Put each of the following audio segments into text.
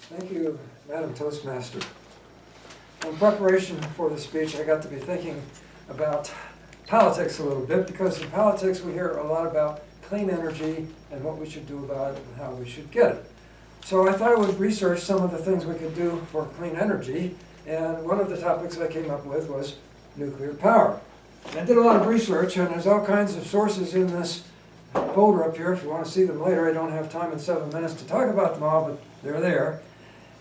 Thank you, Madam Toastmaster. In preparation for the speech, I got to be thinking about politics a little bit, because in politics we hear a lot about clean energy and what we should do about it and how we should get it. So I thought I would research some of the things we could do for clean energy, and one of the topics I came up with was nuclear power. And I did a lot of research, and there's all kinds of sources in this folder up here. If you want to see them later, I don't have time in 7 minutes to talk about them all, but they're there.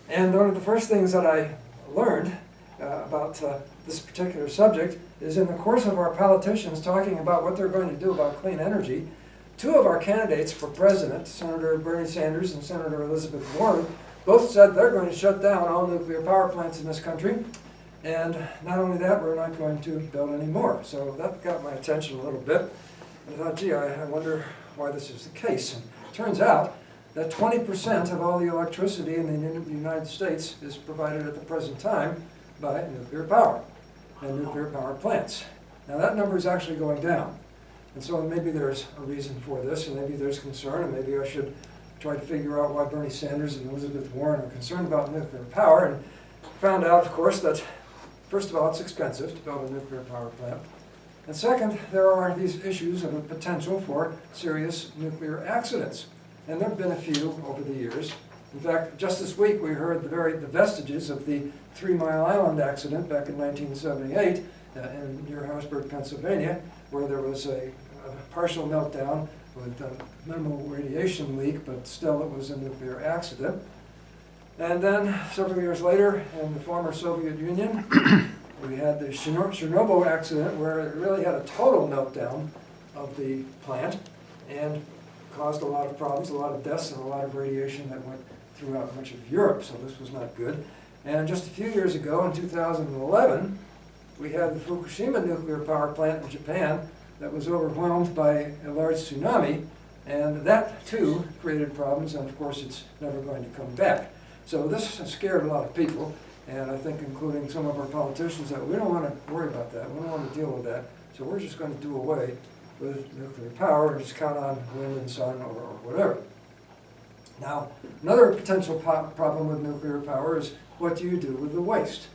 And one of the first things that I learned about this particular subject is in the course of our politicians talking about what they're going to do about clean energy, two of our candidates for president, Senator Bernie Sanders and Senator Elizabeth Warren, both said they're going to shut down all nuclear power plants in this country. And not only that, we're not going to build any more. So that got my attention a little bit. And I thought, gee, I wonder why this is the case. And it turns out that 20% of all the electricity in the United States is provided at the present time by nuclear power and nuclear power plants. Now that number is actually going down. And so maybe there's a reason for this, and maybe there's concern, and maybe I should try to figure out why Bernie Sanders and Elizabeth Warren are concerned about nuclear power. And found out, of course, that first of all, it's expensive to build a nuclear power plant. And second, there are these issues of a potential for serious nuclear accidents. And there have been a few over the years. In fact, just this week we heard the vestiges of the 3 Mile Island accident back in 1978 near Harrisburg, Pennsylvania, where there was a partial meltdown with a minimal radiation leak, but still it was a nuclear accident. And then several years later, in the former Soviet Union, we had the Chernobyl accident, where it really had a total meltdown of the plant and caused a lot of problems, a lot of deaths, and a lot of radiation that went throughout much of Europe, so this was not good. And just a few years ago, in 2011, we had the Fukushima nuclear power plant in Japan that was overwhelmed by a large tsunami, and that too created problems, and of course it's never going to come back. So this has scared a lot of people, and I think including some of our politicians, that we don't want to worry about that, we don't want to deal with that, so we're just going to do away with nuclear power and just count on wind and sun or whatever. Now, another potential problem with nuclear power is, what do you do with the waste?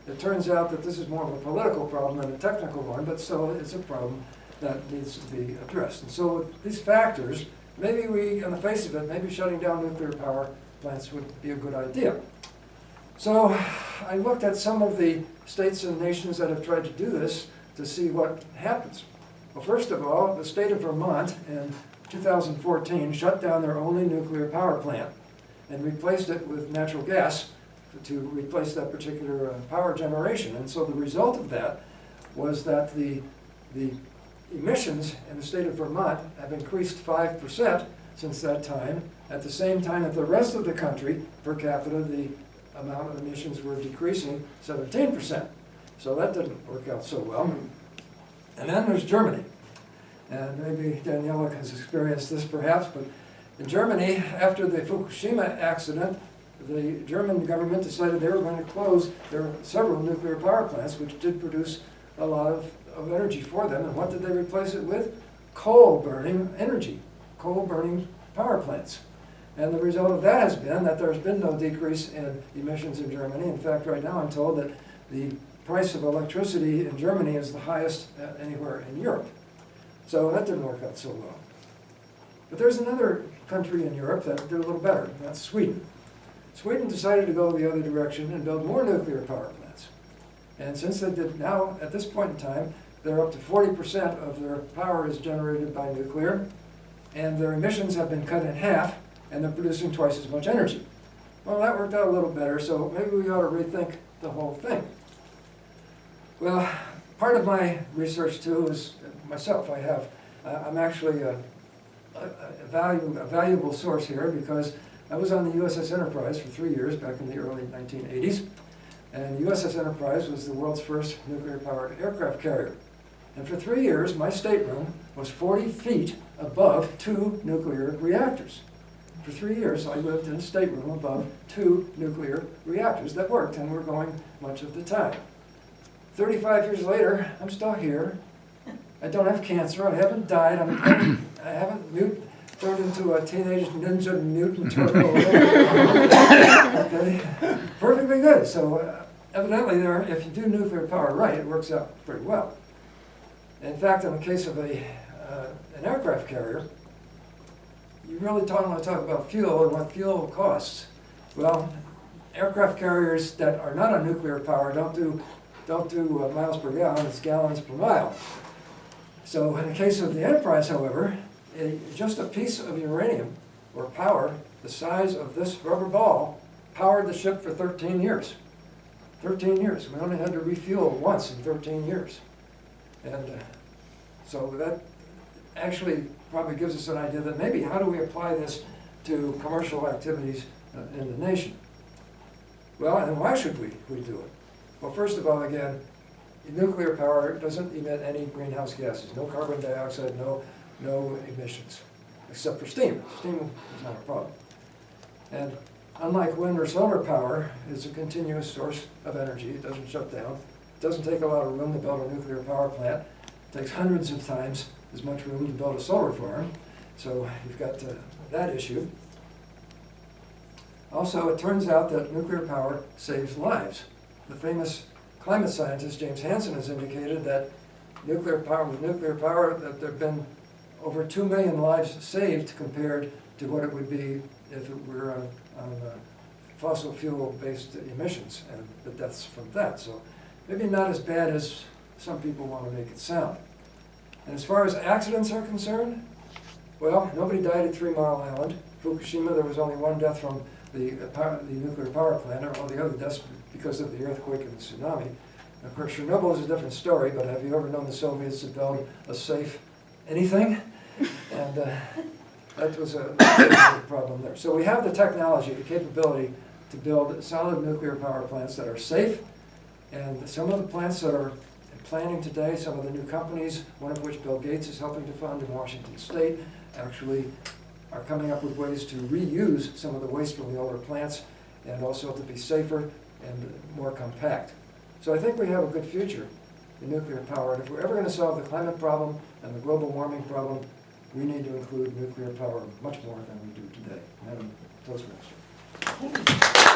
It turns out that this is more of a political problem than a technical one, but still it's a problem that needs to be addressed. And so with these factors, maybe we, on the face of it, maybe shutting down nuclear power plants would be a good idea. So I looked at some of the states and nations that have tried to do this to see what happens. Well, first of all, the state of Vermont in 2014 shut down their only nuclear power plant and replaced it with natural gas to replace that particular power generation. And so the result of that was that the emissions in the state of Vermont have increased 5% since that time, at the same time that the rest of the country, per capita, the amount of emissions were decreasing 17%. So that didn't work out so well. And then there's Germany. And maybe Daniela has experienced this perhaps, but in Germany, after the Fukushima accident, the German government decided they were going to close their several nuclear power plants, which did produce a lot of energy for them. And what did they replace it with? Coal-burning energy, coal-burning power plants. And the result of that has been that there's been no decrease in emissions in Germany. In fact, right now I'm told that the price of electricity in Germany is the highest anywhere in Europe. So that didn't work out so well. But there's another country in Europe that did a little better, and that's Sweden. Sweden decided to go the other direction and build more nuclear power plants. And since they did, now, at this point in time, they're up to 40% of their power is generated by nuclear, and their emissions have been cut in half, and they're producing twice as much energy. Well, that worked out a little better, so maybe we ought to rethink the whole thing. Well, part of my research, too, is myself. I'm actually a valuable source here, because I was on the USS Enterprise for 3 years back in the early 1980s. And the USS Enterprise was the world's first nuclear-powered aircraft carrier. And for 3 years, my stateroom was 40 feet above 2 nuclear reactors. For 3 years, I lived in a stateroom above 2 nuclear reactors that worked and were going much of the time. 35 years later, I'm still here. I don't have cancer. I haven't died. I haven't turned into a teenage ninja mutant turtle. Okay, perfectly good. So evidently, if you do nuclear power right, it works out pretty well. In fact, in the case of an aircraft carrier, you really want to talk about fuel and what fuel costs. Well, aircraft carriers that are not on nuclear power don't do miles per gallon, it's gallons per mile. So in the case of the Enterprise, however, just a piece of uranium or power the size of this rubber ball powered the ship for 13 years. 13 years. We only had to refuel once in 13 years. And so that actually probably gives us an idea that maybe how do we apply this to commercial activities in the nation? Well, and why should we do it? Well, first of all, again, nuclear power doesn't emit any greenhouse gases, no carbon dioxide, no emissions, except for steam. Steam is not a problem. And unlike wind or solar power, it's a continuous source of energy. It doesn't shut down. It doesn't take a lot of room to build a nuclear power plant. It takes hundreds of times as much room to build a solar farm. So you've got that issue. Also, it turns out that nuclear power saves lives. The famous climate scientist James Hansen has indicated that with nuclear power, that there have been over 2 million lives saved compared to what it would be if it were on fossil fuel-based emissions and the deaths from that. So maybe not as bad as some people want to make it sound. And as far as accidents are concerned, well, nobody died at 3 Mile Island. Fukushima, there was only one death from the nuclear power plant, or all the other deaths because of the earthquake and the tsunami. Of course, Chernobyl is a different story, but have you ever known the Soviets to build a safe anything? And that was a problem there. So we have the technology, the capability to build solid nuclear power plants that are safe, and some of the plants that are in planning today, some of the new companies, one of which Bill Gates is helping to fund in Washington State, actually are coming up with ways to reuse some of the waste from the older plants and also to be safer and more compact. So I think we have a good future in nuclear power, and if we're ever going to solve the climate problem and the global warming problem, we need to include nuclear power much more than we do today. Madam Toastmaster.